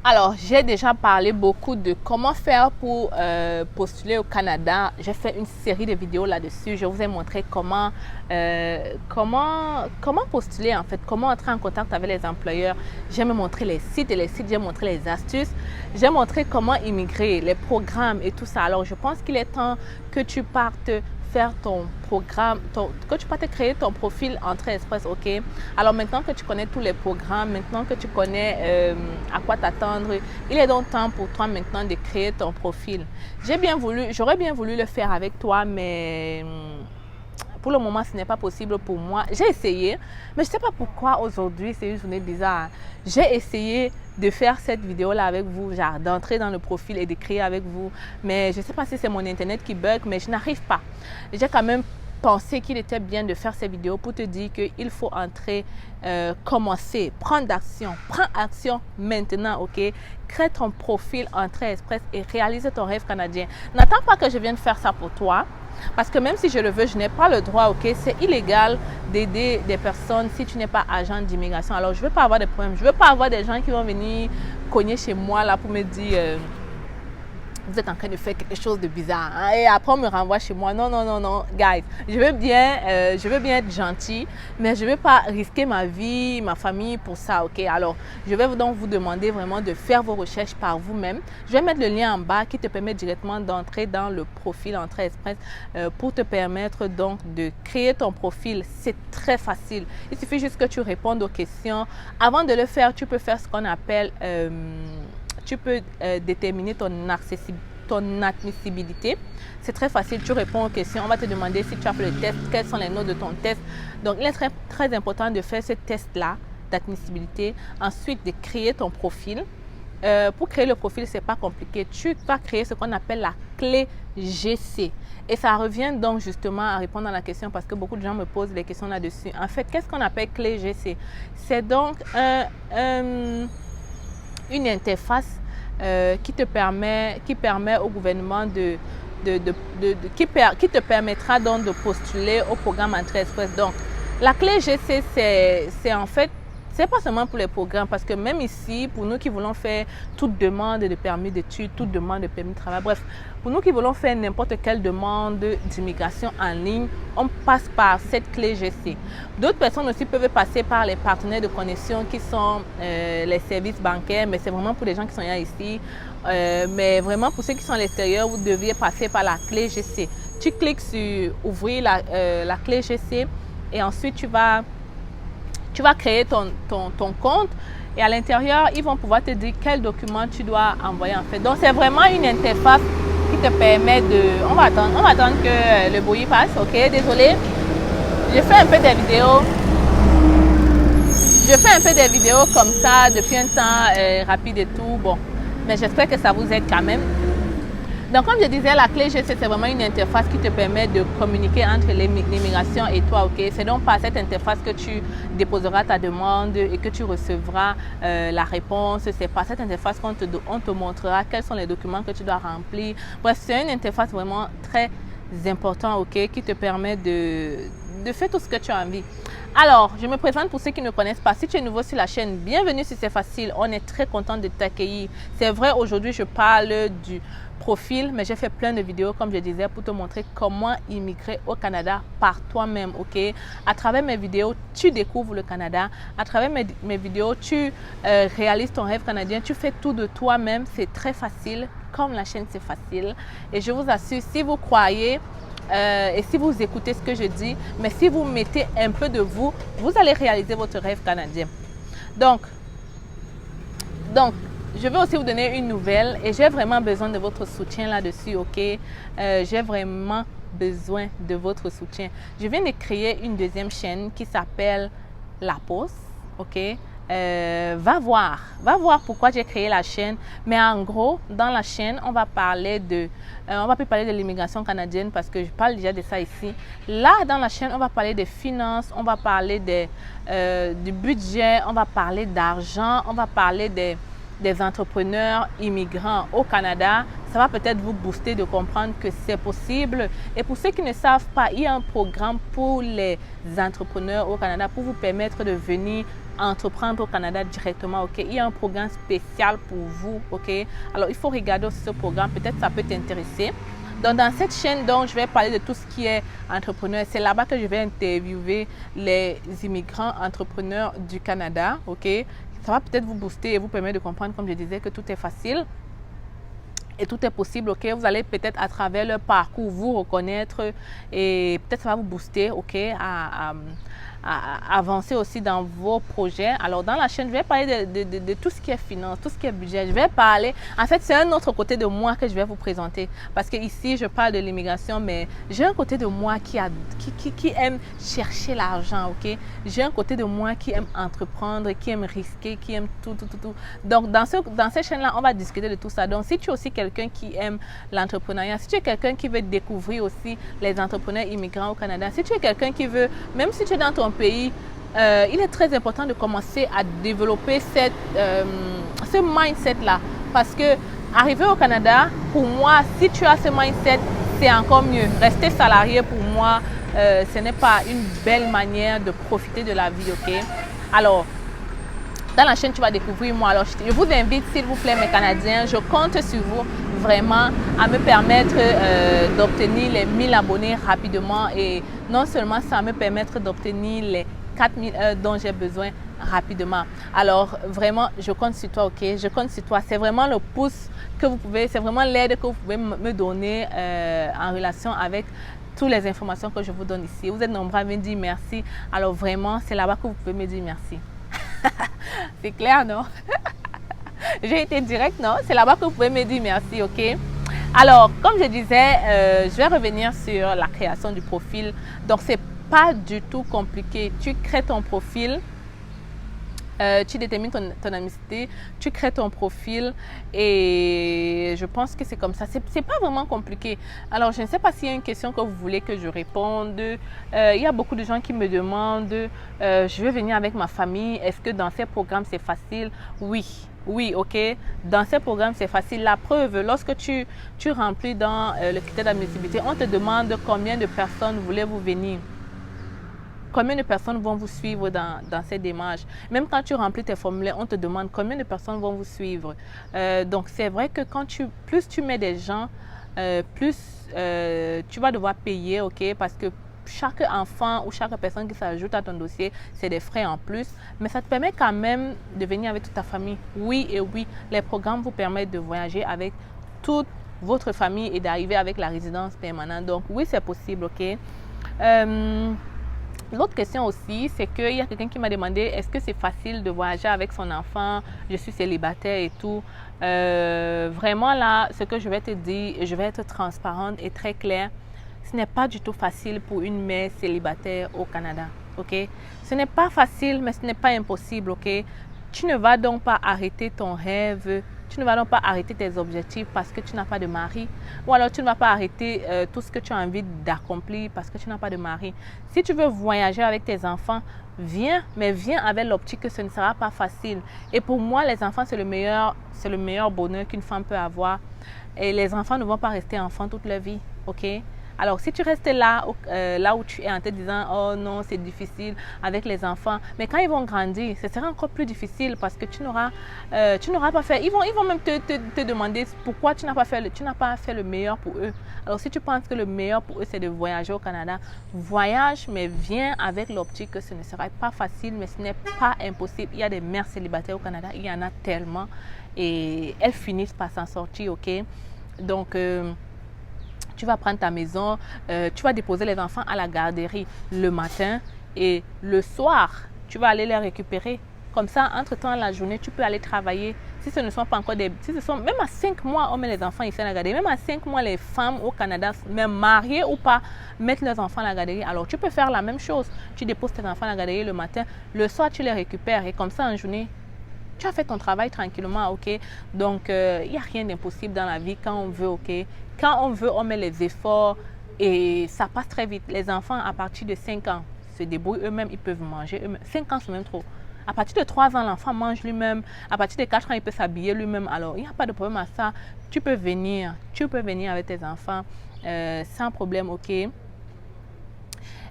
Alors, j'ai déjà parlé beaucoup de comment faire pour postuler au Canada. J'ai fait une série de vidéos là-dessus. Je vous ai montré comment postuler en fait, comment entrer en contact avec les employeurs. J'ai me montré les sites et les sites, j'ai montré les astuces. J'ai montré comment immigrer, les programmes et tout ça. Alors, je pense qu'il est temps que tu partes faire ton programme, que tu peux te créer ton profil Entrée Express, ok? Alors maintenant que tu connais tous les programmes, maintenant que tu connais à quoi t'attendre, il est donc temps pour toi maintenant de créer ton profil. J'aurais bien voulu le faire avec toi, mais pour le moment, ce n'est pas possible pour moi. J'ai essayé, mais je ne sais pas pourquoi aujourd'hui, c'est une journée bizarre. J'ai essayé de faire cette vidéo-là avec vous, genre d'entrer dans le profil et de créer avec vous. Mais je ne sais pas si c'est mon Internet qui bug, mais je n'arrive pas. J'ai quand même pensé qu'il était bien de faire ces vidéos pour te dire qu'il faut entrer, commencer, prendre action. Prends action maintenant, ok? Crée ton profil Entrée Express et réalise ton rêve canadien. N'attends pas que je vienne faire ça pour toi. Parce que même si je le veux, je n'ai pas le droit, ok? C'est illégal d'aider des personnes si tu n'es pas agent d'immigration. Alors, je ne veux pas avoir de problèmes. Je ne veux pas avoir des gens qui vont venir cogner chez moi là pour me dire vous êtes en train de faire quelque chose de bizarre. Hein? Et après, on me renvoie chez moi. Non, non, non, non, guys. Je veux bien être gentil, mais je ne veux pas risquer ma vie, ma famille pour ça, ok? Alors, je vais donc vous demander vraiment de faire vos recherches par vous-même. Je vais mettre le lien en bas qui te permet directement d'entrer dans le profil Entrée Express pour te permettre donc de créer ton profil. C'est très facile. Il suffit juste que tu répondes aux questions. Avant de le faire, tu peux faire ce qu'on appelle... tu peux déterminer ton admissibilité. C'est très facile, tu réponds aux questions. On va te demander si tu as fait le test, quelles sont les notes de ton test. Donc, il est très, très important de faire ce test-là d'admissibilité. Ensuite, de créer ton profil. Pour créer le profil, ce n'est pas compliqué. Tu vas créer ce qu'on appelle la clé GC. Et ça revient donc justement à répondre à la question parce que beaucoup de gens me posent des questions là-dessus. En fait, qu'est-ce qu'on appelle clé GC? C'est donc une interface qui permet au gouvernement qui te permettra donc de postuler au programme Entrée Express. Donc, la clé GC, c'est en fait, c'est pas seulement pour les programmes, parce que même ici, pour nous qui voulons faire toute demande de permis d'études, toute demande de permis de travail, bref, pour nous qui voulons faire n'importe quelle demande d'immigration en ligne, on passe par cette clé GC. D'autres personnes aussi peuvent passer par les partenaires de connexion qui sont les services bancaires, mais c'est vraiment pour les gens qui sont là ici. Mais vraiment pour ceux qui sont à l'extérieur, vous deviez passer par la clé GC. Tu cliques sur ouvrir la clé GC et ensuite tu vas créer ton compte et à l'intérieur, ils vont pouvoir te dire quel document tu dois envoyer en fait. Donc, c'est vraiment une interface qui te permet de... On va attendre que le bruit passe, ok? Désolé. Je fais un peu des vidéos comme ça depuis un temps rapide et tout. Bon, mais j'espère que ça vous aide quand même. Donc, comme je disais, la clé GC, c'est vraiment une interface qui te permet de communiquer entre l'immigration et toi, ok? C'est donc par cette interface que tu déposeras ta demande et que tu recevras la réponse. C'est par cette interface qu'on te montrera quels sont les documents que tu dois remplir. Bref, c'est une interface vraiment très importante, ok? Qui te permet de faire tout ce que tu as envie. Alors, je me présente pour ceux qui ne connaissent pas. Si tu es nouveau sur la chaîne, bienvenue si c'est facile. On est très content de t'accueillir. C'est vrai, aujourd'hui, je parle du profil, mais j'ai fait plein de vidéos, comme je disais, pour te montrer comment immigrer au Canada par toi-même, ok? À travers mes vidéos, tu découvres le Canada. À travers mes vidéos, tu réalises ton rêve canadien. Tu fais tout de toi-même. C'est très facile. Comme la chaîne, c'est facile. Et je vous assure, si vous croyez... et si vous écoutez ce que je dis, mais si vous mettez un peu de vous, vous allez réaliser votre rêve canadien. Donc, je vais aussi vous donner une nouvelle et j'ai vraiment besoin de votre soutien là-dessus, ok? J'ai vraiment besoin de votre soutien. Je viens de créer une deuxième chaîne qui s'appelle La Pause, ok? Va voir pourquoi j'ai créé la chaîne. Mais en gros, dans la chaîne, on va plus parler de l'immigration canadienne parce que je parle déjà de ça ici. Là, dans la chaîne, on va parler des finances, on va parler du budget, on va parler d'argent, on va parler des entrepreneurs immigrants au Canada. Ça va peut-être vous booster de comprendre que c'est possible. Et pour ceux qui ne savent pas, il y a un programme pour les entrepreneurs au Canada pour vous permettre de venir entreprendre au Canada directement, ok? Il y a un programme spécial pour vous, ok? Alors, il faut regarder aussi ce programme, peut-être ça peut t'intéresser. Donc, dans cette chaîne, donc, je vais parler de tout ce qui est entrepreneur. C'est là-bas que je vais interviewer les immigrants entrepreneurs du Canada, ok? Ça va peut-être vous booster et vous permettre de comprendre, comme je disais, que tout est facile. Et tout est possible, ok? Vous allez peut-être à travers leur parcours vous reconnaître et peut-être ça va vous booster, ok? À avancer aussi dans vos projets. Alors dans la chaîne, je vais parler de tout ce qui est finance, tout ce qui est budget. Je vais parler, en fait c'est un autre côté de moi que je vais vous présenter. Parce que ici je parle de l'immigration, mais j'ai un côté de moi qui aime chercher l'argent, ok? J'ai un côté de moi qui aime entreprendre, qui aime risquer, qui aime tout. Donc dans cette chaîne-là, on va discuter de tout ça. Donc si tu es aussi quelqu'un qui aime l'entrepreneuriat, si tu es quelqu'un qui veut découvrir aussi les entrepreneurs immigrants au Canada, si tu es quelqu'un qui veut, même si tu es dans ton pays, il est très important de commencer à développer ce mindset-là. Parce que arriver au Canada, pour moi, si tu as ce mindset, c'est encore mieux. Rester salarié, pour moi, ce n'est pas une belle manière de profiter de la vie, ok? Alors, dans la chaîne, tu vas découvrir moi. Alors, je vous invite, s'il vous plaît, mes Canadiens, je compte sur vous vraiment à me permettre d'obtenir les 1000 abonnés rapidement. Et non seulement ça, me permettre d'obtenir les 4000 heures dont j'ai besoin rapidement. Alors, vraiment, je compte sur toi, ok? Je compte sur toi. C'est vraiment le pouce que vous pouvez, c'est vraiment l'aide que vous pouvez me donner en relation avec toutes les informations que je vous donne ici. Vous êtes nombreux à me dire merci. Alors, vraiment, c'est là-bas que vous pouvez me dire merci. C'est clair, non? J'ai été direct, non? C'est là-bas que vous pouvez me dire merci, ok? Alors, comme je disais, je vais revenir sur la création du profil. Donc, c'est pas du tout compliqué. Tu crées ton profil, tu détermines ton amitié, tu crées ton profil et je pense que c'est comme ça. C'est pas vraiment compliqué. Alors, je ne sais pas s'il y a une question que vous voulez que je réponde. Il y a beaucoup de gens qui me demandent, je veux venir avec ma famille. Est-ce que dans ces programmes, c'est facile? Oui, ok. Dans ces programmes, c'est facile. La preuve, lorsque tu remplis dans le critère d'admissibilité, on te demande combien de personnes voulez-vous venir. Combien de personnes vont vous suivre dans cette démarche? Même quand tu remplis tes formulaires, on te demande combien de personnes vont vous suivre. Donc, c'est vrai que plus tu mets des gens, plus tu vas devoir payer, ok? Parce que chaque enfant ou chaque personne qui s'ajoute à ton dossier, c'est des frais en plus. Mais ça te permet quand même de venir avec toute ta famille. Oui, les programmes vous permettent de voyager avec toute votre famille et d'arriver avec la résidence permanente. Donc, oui, c'est possible, ok? L'autre question aussi, c'est qu'il y a quelqu'un qui m'a demandé est-ce que c'est facile de voyager avec son enfant? Je suis célibataire et tout. Vraiment là, ce que je vais te dire, je vais être transparente et très claire. Ce n'est pas du tout facile pour une mère célibataire au Canada, ok? Ce n'est pas facile, mais ce n'est pas impossible, ok? Tu ne vas donc pas arrêter ton rêve, tu ne vas donc pas arrêter tes objectifs parce que tu n'as pas de mari. Ou alors tu ne vas pas arrêter tout ce que tu as envie d'accomplir parce que tu n'as pas de mari. Si tu veux voyager avec tes enfants, viens, mais viens avec l'optique que ce ne sera pas facile. Et pour moi, les enfants, c'est le meilleur bonheur qu'une femme peut avoir. Et les enfants ne vont pas rester enfants toute leur vie, ok? Alors, si tu restes là où tu es en te disant « Oh non, c'est difficile avec les enfants », mais quand ils vont grandir, ce sera encore plus difficile parce que tu n'auras pas fait. Ils vont même te demander pourquoi tu n'as pas fait le meilleur pour eux. Alors, si tu penses que le meilleur pour eux, c'est de voyager au Canada, voyage, mais viens avec l'optique que ce ne sera pas facile, mais ce n'est pas impossible. Il y a des mères célibataires au Canada, il y en a tellement et elles finissent par s'en sortir, ok? Donc, tu vas prendre ta maison, tu vas déposer les enfants à la garderie le matin et le soir, tu vas aller les récupérer. Comme ça, entre-temps, la journée, tu peux aller travailler. Si ce ne sont pas encore même à 5 mois, on met les enfants ici à la garderie. Même à 5 mois, les femmes au Canada, même mariées ou pas, mettent leurs enfants à la garderie. Alors, tu peux faire la même chose. Tu déposes tes enfants à la garderie le matin. Le soir, tu les récupères. Et comme ça, en journée, tu as fait ton travail tranquillement, ok? Donc, il n'y a rien d'impossible dans la vie quand on veut, ok? Quand on veut, on met les efforts et ça passe très vite. Les enfants, à partir de 5 ans, se débrouillent eux-mêmes, ils peuvent manger eux-mêmes. 5 ans, c'est même trop. À partir de 3 ans, l'enfant mange lui-même. À partir de 4 ans, il peut s'habiller lui-même. Alors, il n'y a pas de problème à ça. Tu peux venir avec tes enfants sans problème, ok? Il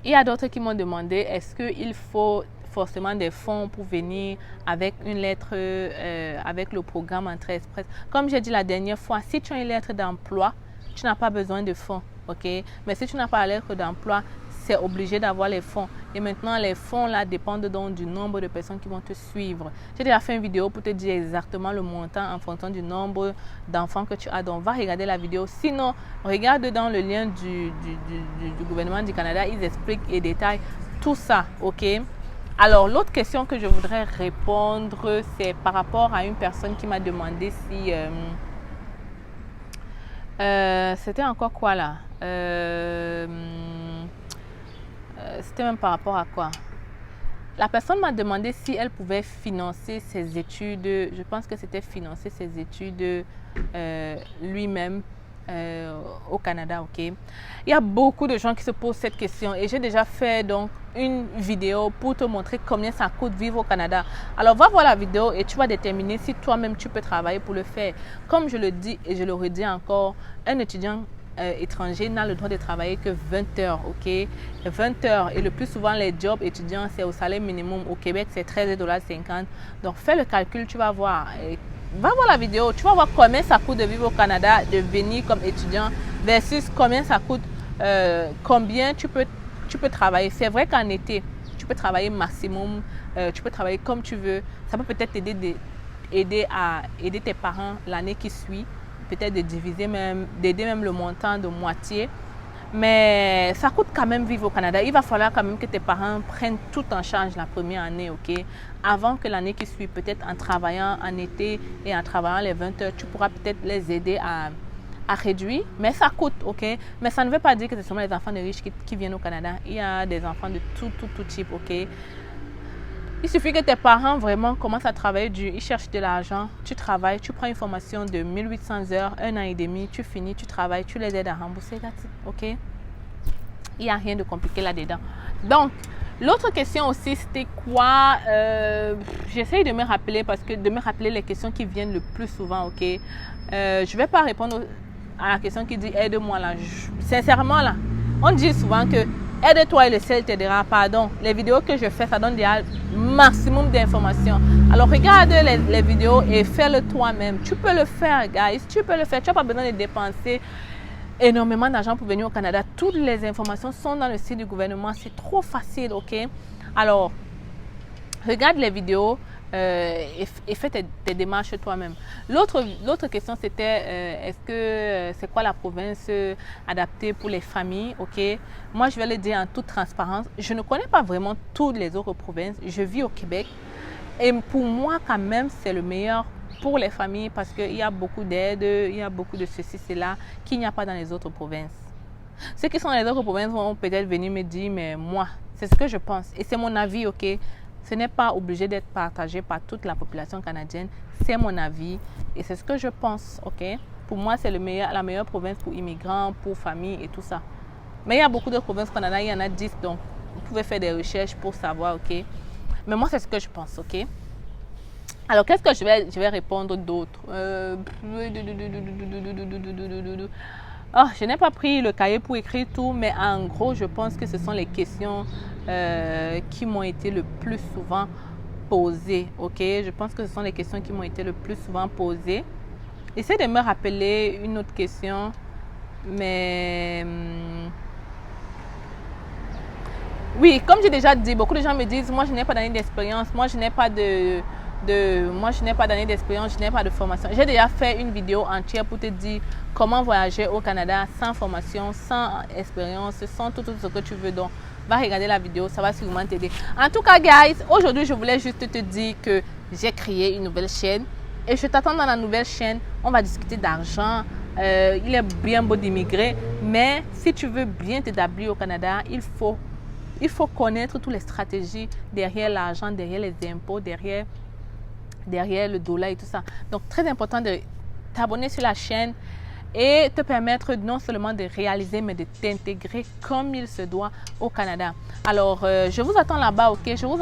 y a d'autres qui m'ont demandé, est-ce qu'il faut forcément des fonds pour venir avec une lettre, avec le programme Entrée Express. Comme j'ai dit la dernière fois, si tu as une lettre d'emploi, tu n'as pas besoin de fonds, ok? Mais si tu n'as pas la lettre d'emploi, c'est obligé d'avoir les fonds. Et maintenant, les fonds là dépendent donc du nombre de personnes qui vont te suivre. J'ai déjà fait une vidéo pour te dire exactement le montant en fonction du nombre d'enfants que tu as. Donc, va regarder la vidéo. Sinon, regarde dans le lien du gouvernement du Canada. Ils expliquent et détaillent tout ça, ok? Alors, l'autre question que je voudrais répondre, c'est par rapport à une personne qui m'a demandé si... c'était encore quoi là? C'était même par rapport à quoi? La personne m'a demandé si elle pouvait financer ses études. Je pense que c'était financer ses études lui-même au Canada, ok? Il y a beaucoup de gens qui se posent cette question et j'ai déjà fait donc une vidéo pour te montrer combien ça coûte vivre au Canada. Alors va voir la vidéo et tu vas déterminer si toi-même tu peux travailler pour le faire. Comme je le dis et je le redis encore, un étudiant étranger n'a le droit de travailler que 20 heures, ok? 20 heures et le plus souvent les jobs étudiants c'est au salaire minimum. Au Québec c'est 13,50 $. Donc fais le calcul, tu vas voir. Va voir la vidéo, tu vas voir combien ça coûte de vivre au Canada, de venir comme étudiant versus combien ça coûte, combien tu peux travailler. C'est vrai qu'en été, tu peux travailler maximum, tu peux travailler comme tu veux. Ça peut peut-être t'aider aider tes parents l'année qui suit, peut-être de diviser même, d'aider même le montant de moitié. Mais ça coûte quand même vivre au Canada. Il va falloir quand même que tes parents prennent tout en charge la première année, ok? Avant que l'année qui suit, peut-être en travaillant en été et en travaillant les 20 heures, tu pourras peut-être les aider à réduire. Mais ça coûte, ok? Mais ça ne veut pas dire que c'est seulement les enfants de riches qui viennent au Canada. Il y a des enfants de tout type, ok? Il suffit que tes parents vraiment commencent à travailler dur, ils cherchent de l'argent, tu travailles, tu prends une formation de 1800 heures, 1 an et demi, tu finis, tu travailles, tu les aides à rembourser, ok? Il n'y a rien de compliqué là-dedans. Donc, l'autre question aussi, c'était quoi? J'essaye de me rappeler les questions qui viennent le plus souvent, ok? Je ne vais pas répondre à la question qui dit aide-moi là. Sincèrement là, on dit souvent que aide-toi et le ciel t'aidera. Pardon, les vidéos que je fais, ça donne déjà maximum d'informations. Alors regarde les vidéos et fais-le toi-même. Tu peux le faire, guys. Tu peux le faire. Tu n'as pas besoin de dépenser énormément d'argent pour venir au Canada. Toutes les informations sont dans le site du gouvernement. C'est trop facile, ok? Alors, regarde les vidéos et fais tes démarches toi-même. L'autre question, c'était c'est quoi la province adaptée pour les familles, ok? Moi, je vais le dire en toute transparence. Je ne connais pas vraiment toutes les autres provinces. Je vis au Québec. Et pour moi, quand même, c'est le meilleur pour les familles parce qu'il y a beaucoup d'aide, il y a beaucoup de ceci, cela qu'il n'y a pas dans les autres provinces. Ceux qui sont dans les autres provinces vont peut-être venir me dire, mais moi, c'est ce que je pense. Et c'est mon avis, ok? Ce n'est pas obligé d'être partagé par toute la population canadienne. C'est mon avis et c'est ce que je pense, ok? Pour moi, c'est la meilleure province pour immigrants, pour familles et tout ça. Mais il y a beaucoup de provinces au Canada, il y en a 10, donc vous pouvez faire des recherches pour savoir, ok? Mais moi, c'est ce que je pense, ok? Alors, qu'est-ce que je vais répondre d'autre? Je n'ai pas pris le cahier pour écrire tout, mais en gros, je pense que ce sont les questions qui m'ont été le plus souvent posées, ok? Je pense que ce sont les questions qui m'ont été le plus souvent posées. Essaye de me rappeler une autre question, mais... Oui, comme j'ai déjà dit, beaucoup de gens me disent, moi je n'ai pas d'année d'expérience, moi je n'ai pas d'année d'expérience, je n'ai pas de formation. J'ai déjà fait une vidéo entière pour te dire comment voyager au Canada sans formation, sans expérience, sans tout ce que tu veux. Donc, va regarder la vidéo, ça va sûrement t'aider. En tout cas, guys, aujourd'hui, je voulais juste te dire que j'ai créé une nouvelle chaîne et je t'attends dans la nouvelle chaîne. On va discuter d'argent. Il est bien beau d'immigrer, mais si tu veux bien t'établir au Canada, il faut connaître toutes les stratégies derrière l'argent, derrière les impôts, derrière le dollar et tout ça. Donc, très important de t'abonner sur la chaîne et te permettre non seulement de réaliser, mais de t'intégrer comme il se doit au Canada. Alors, je vous attends là-bas, ok? Je vous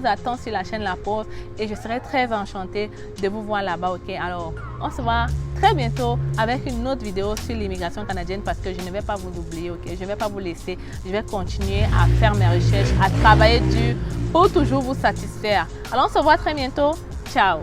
attends sur la chaîne La Pause et je serai très enchantée de vous voir là-bas, ok? Alors, on se voit très bientôt avec une autre vidéo sur l'immigration canadienne parce que je ne vais pas vous oublier, ok? Je ne vais pas vous laisser. Je vais continuer à faire mes recherches, à travailler dur pour toujours vous satisfaire. Alors, on se voit très bientôt. Ciao!